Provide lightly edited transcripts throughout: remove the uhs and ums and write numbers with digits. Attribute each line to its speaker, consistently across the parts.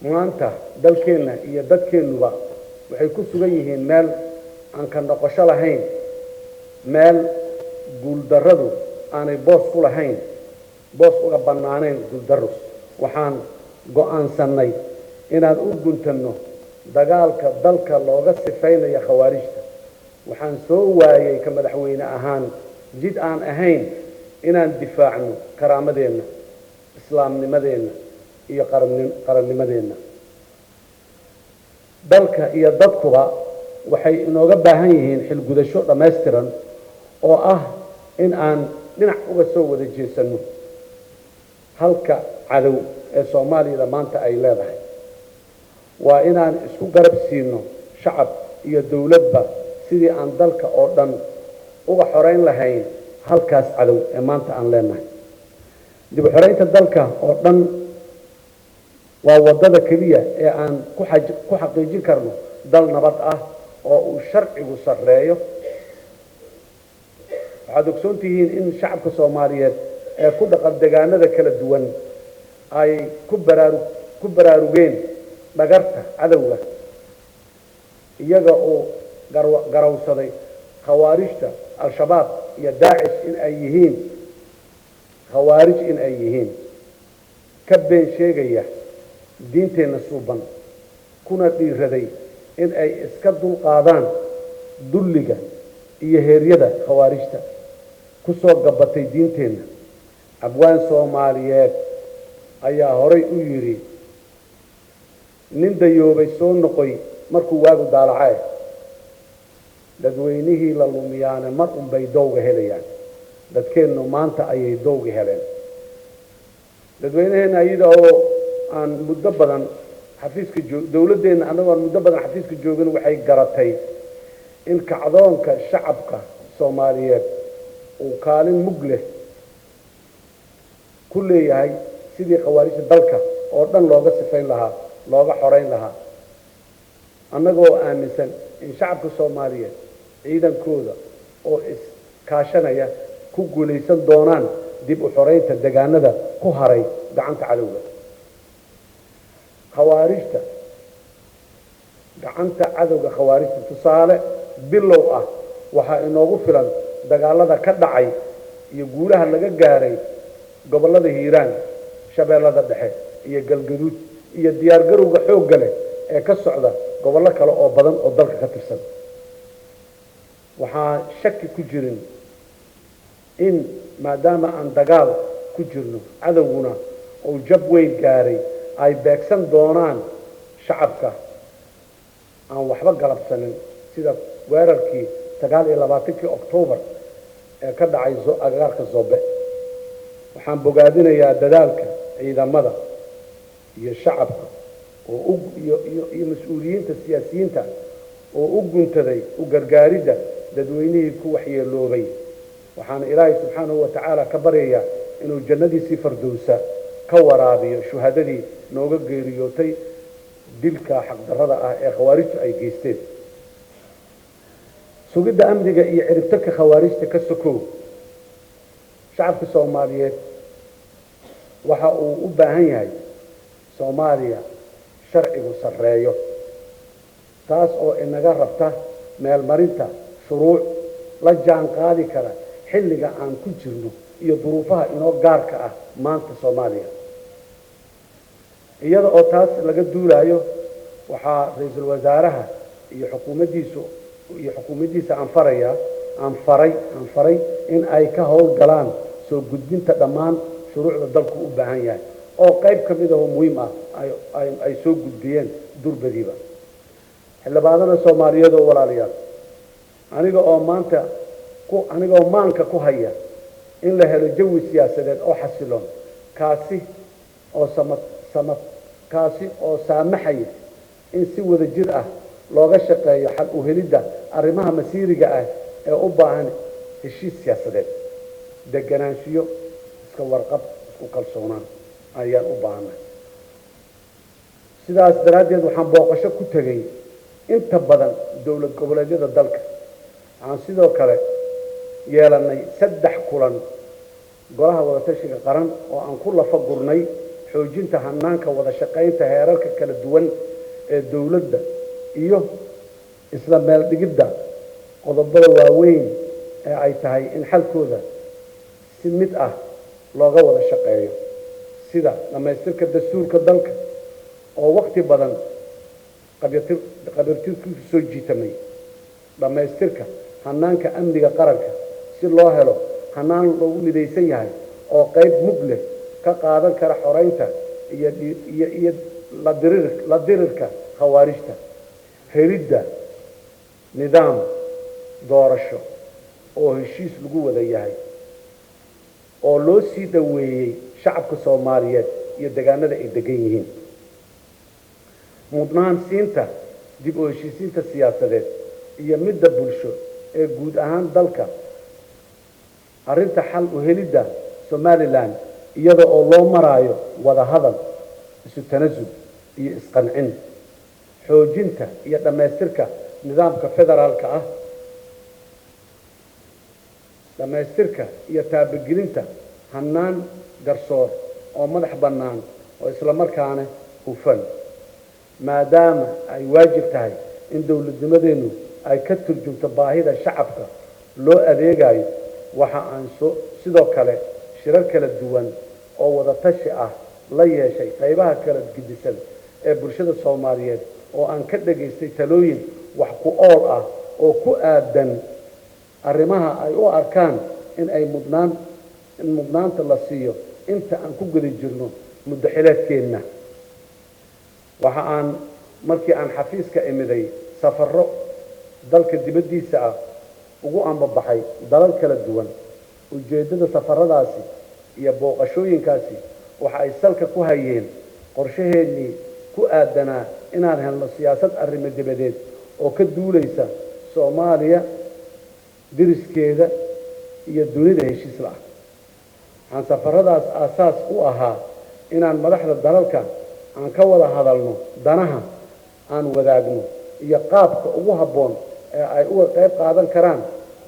Speaker 1: maanta dalkeena iyo dadkeenuba waxay ku sugan yihiin meel aan ka noqosho lahayn, meel guuldarradu aanay boos ku lahayn, boos uga bannaanayn guuldarro. waxaan go'aansannay inaan u guntanno dagaalka dalka looga sifaynayo khawaarijta. waxaan soo waayay ka madaxweyne ahaan jid aan ahayn inaan difaacno karaamadeenna, islaamnimadeenna iyo qarannimadeenna. dalka iyo dadkuba waxay inooga baahan yihiin xilgudasho dhammaystiran oo ah in aan dhinac uga soo wada jeesanno halka cadow ee soomaaliyada maanta ay leedahay. waa inaan isku garab siino shacab iyo dowladba sidii aan dalka oo dhan uga xorayn lahayn halkaas cadow ee maanta aan leenahay. dib u xoraynta dalka oo dhan waa waddada keliya ee aan ku xaqiijin karno dal nabad ah oo uu sharcigu sarreeyo. waxaad ogsoon tihiin in shacabka soomaaliyeed ee ku dhaqan deegaanada kala duwan ay ku baraarugeen dhagarta cadowga, iyaga oo garawsaday khawaarijta al-shabaab iyo daacish in ay yihiin khawaarij in ay yihiin ka been sheegaya diinteenna suuban, kuna dhiiraday in ay iska dulqaadaan dulliga iyo heeryada khawaarijta ku soo gabatay diinteenna. abwaan soomaaliyeed ayaa horay u yidhi, nin dayoobay soo noqoy markuu waagu daalacay, dadweynihii la lumiyaane mar unbay dowga helayaan. dadkeennu maanta ayay dowga heleen. dadweynaheenna iyada oo aan muddo badan xafiiska dowladdeenna annagoon muddo badan xafiiska joogin waxay garatay in kacdoonka shacabka soomaaliyeed uu kaalin mug leh ku leeyahay sidii khawaarijta dalka oo dhan looga sifayn lahaa, looga xorayn lahaa. annagoo aaminsan in shacabka soomaaliyeed ciidankooda oo iskaashanaya ku guulaysan doonaan dib u xoraynta deegaanada ku haray gacanta cadowga. khawaarijta gacanta cadowga khawaarijta tusaale bilow ah waxaa inoogu filan dagaalada ka dhacay iyo guulaha laga gaaray gobollada hiiraan, shabeellada dhexe iyo galgaduud, iyo diyaargarowga xoogga leh ee ka socda gobollo kale oo badan oo dalka ka tirsan. waxaa shaki ku jirin in maadaama aan dagaal ku jirno, cadowguna uu jab weyn gaaray, ay beegsan doonaan shacabka aan waxba galabsanin, sida weerarkii 29 Oktoobar ee ka dhacay agagaarka Zobe. waxaan bogaadinayaa dadaalka ciidamada iyo shacabka iyo mas-uuliyiinta siyaasiyiinta oo u guntaday u gargaaridda dadweynihii ku waxyeeloobay. waxaana ilaahay subxaanahu wa tacaala ka baryayaa inuu jannadiisii fardowsa ka waraabiyo shuhadadii nooga geeriyootay dilka xaqdarrada ah ee khawaarijtu ay geysteen. sugidda amniga iyo ciribtarka khawaarijta ka sokow, shacabka soomaaliyeed waxa uu u baahan yahay soomaaliya sharcigu sarreeyo, taas oo inaga rabta meelmarinta shuruuc la jaan qaadi kara xilliga aan ku jirno iyo duruufaha inoo gaarka ah maanta Soomaaliya. iyada oo taas laga duulayo, waxaa ra'iisul wasaaraha iyo xukuumaddiisa aan faray in ay ka howlgalaan soo gudbinta dhammaan shuruucda dalku u baahan yahay oo qayb ka mid ah oo muhiim ah ay soo gudbiyeen durbadiiba. xildhibaanada Soomaaliyeed oo walaalayaal, anigoo maanka ku haya in la helo jawi siyaasadeed oo xasiloon, kaasi oo saamaxaya in si wada jir ah looga shaqeeyo xal u helidda arrimaha masiiriga ah ee u baahan heshiis siyaasadeed, deganaanshiyo, iska warqab, isku kalsoonaan ayaan u baahanay. sidaas daraaddeed waxaan booqasho ku tegay inta badan dowlad goboleedyada dalka. waxaan sidoo kale yeelanay 3 kulan golaha wadatashiga qaran oo aan ku lafa gurnay xoojinta hanaanka wada shaqaynta heerarka kala duwan ee dawladda iyo isla meel dhigidda qodobada waaweyn ee ay tahay in xalkooda si mid ah looga wada shaqeeyo sida dhamaystirka dastuurka dalka oo waqti badan qabiirtirkiisu soo jiitamay dhamaystirka hanaanka amniga qaranka si loo helo hanaan loogu midaysan yahay oo qayb mug leh ka qaadan kara xoreynta iyo la dirirka khawaarijta helidda nidaam doorasho oo heshiis lagu wada yahay oo loo sii dhaweeyay shacabka Soomaaliyeed iyo deegaanada ay degan yihiin mudnaan siinta dib u heshiisiinta siyaasadeed iyo midda bulsho ee guud ahaan dalka arrinta xal u helidda Somaliland iyada oo loo maraayo wada hadal isu tanaasul iyo isqancin xoojinta iyo dhamaystirka nidaamka federaalka ah dhamaystirka iyo taabagelinta hanaan garsoor oo madax bannaan oo isla markaana hufan maadaama ay waajib tahay in dawladnimadeenu ay ka turjunto baahida shacabka loo adeegayo waxa aan sidoo kale shirar kala duwan oo wada tashi ah la yeeshay qaybaha kala gedisan ee bulshada Soomaaliyeed oo aan ka dhageystay talooyin wax ku ool ah oo ku aadan arrimaha ay u arkaan in ay mudnaanta la siiyo inta aan ku guda jirno muddo xileedkeena waxa aan markii aan xafiiska imiday safarro dalka dibadiisa ah ugu ambabaxay dalal kala duwan ujeedada safaradaasi iyo booqashooyinkaasi waxa ay salka ku hayeen qorshaheennii ku aadanaa inaan helno siyaasad arrimo dibadeed oo ka duulaysa Soomaaliya diriskeeda iyo dunida heshiis la aan safaradaas aasaas u ahaa inaan madaxda dalalka aan ka wada hadalno danaha aan wadaagno iyo qaabka ugu habboon ee ay uga qayb qaadan karaan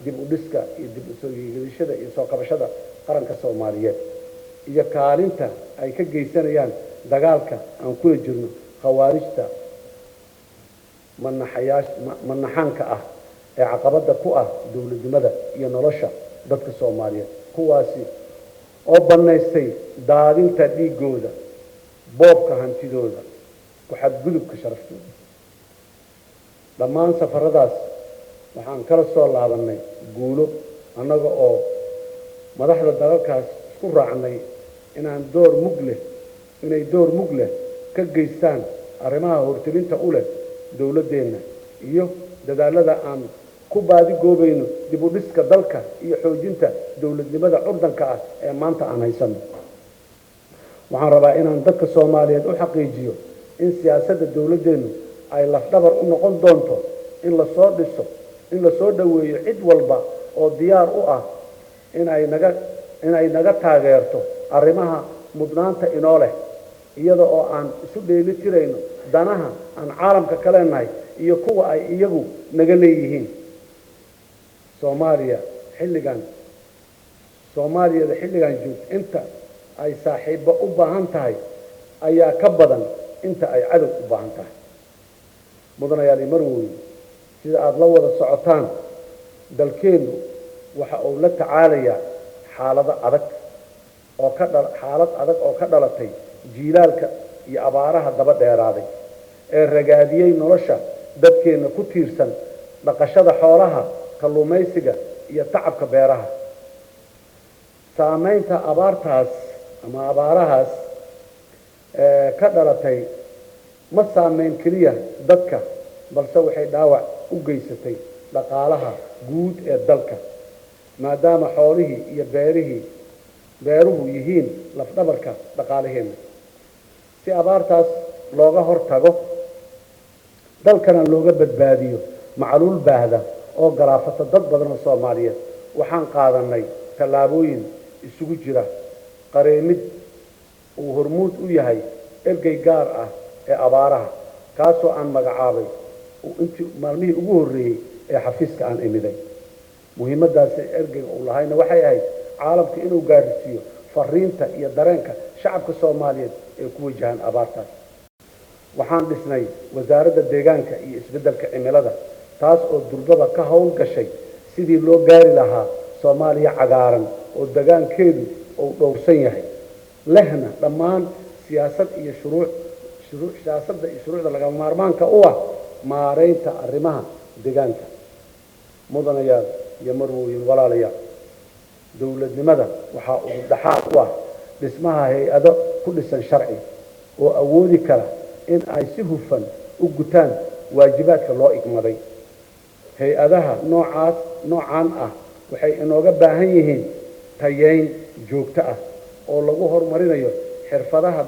Speaker 1: dib u dhiska iyo dib u soo yeelashada iyo soo kabashada qaranka Soomaaliyeed iyo kaalinta ay ka geysanayaan dagaalka aan kula jirno khawaarijta manaxaanka ah ee caqabada ku ah dawladnimada iyo nolosha dadka Soomaaliyeed kuwaasi oo banaystay daadinta dhiigooda boobka hantidooda ku xadgudubka sharaftooda dhammaan safaradaas waxaan kala soo laabanay guulo annaga oo madaxda dalalkaas isku raacnay inay door mug leh ka geystaan arrimaha hortelinta u leh dawladdeena iyo dadaalada aan ku baadi goobayno dib u dhiska dalka iyo xoojinta dawladnimada curdanka ah ee maanta aan haysano waxaan rabaa inaan dadka Soomaaliyeed u xaqiijiyo in siyaasadda dawladdeenu ay lafdhabar u noqon doonto in la soo dhaweeyo cid walba oo diyaar u ah in ay naga taageerto arrimaha mudnaanta inoo leh iyada oo aan isu dheelitirayno danaha aan caalamka ka leenahay iyo kuwa ay iyagu naga leeyihiin Soomaaliyada xilligan joogto inta ay saaxiibo u baahan tahay ayaa ka badan inta ay cadow u baahan tahay mudanayaal marweyn sida aad la wada socotaan dalkeenu waxa uu la tacaalayaa xaalad adag oo ka dhalatay jiilaalka iyo abaaraha daba dheeraaday ee ragaadiyay nolosha dadkeena ku tiirsan dhaqashada xoolaha kalluumaysiga iyo tacabka beeraha saamaynta abaarahaas ka dhalatay ma saameyn kaliya dadka balse waxay dhaawac u geysatay dhaqaalaha guud ee dalka maadaama xoolihii iyo beeruhu yihiin lafdhabarka dhaqaalaheena si abaartaas looga hortago dalkana looga badbaadiyo macluul baahda oo garaafata dad badan oo Soomaaliyeed waxaan qaadanay tallaabooyin isugu jira qareemid uu hormuud u yahay ergey gaar ah ee abaaraha kaasoo aan magacaabay intii maalmihii ugu horeeyay ee xafiiska aan imiday muhiimadaas ergeyga uu lahayna waxay ahayd caalamka inuu gaarsiiyo fariinta iyo dareenka shacabka Soomaaliyeed ee ku wajahan abaartaas. waxaan dhisnay wasaaradda deegaanka iyo isbeddelka cimilada taas oo durbaba ka hawl gashay sidii loo gaari lahaa Soomaaliya cagaaran oo deegaankeedu uu dhowrsan yahay lehna dhammaan siyaasad iyo shuruucda lagama maarmaanka u ah maareynta arrimaha deegaanka. mudanayaal iyo marwooyin walaalayaal, dowladnimada waxaa ugu dhaxaad u ah dhismaha hay-ado ku dhisan sharci oo awoodi kara in ay si hufan u gutaan waajibaadka loo igmaday. hay-adaha noocaan ah waxay inooga baahan yihiin tayeyn joogto ah oo lagu horumarinayo xirfadaha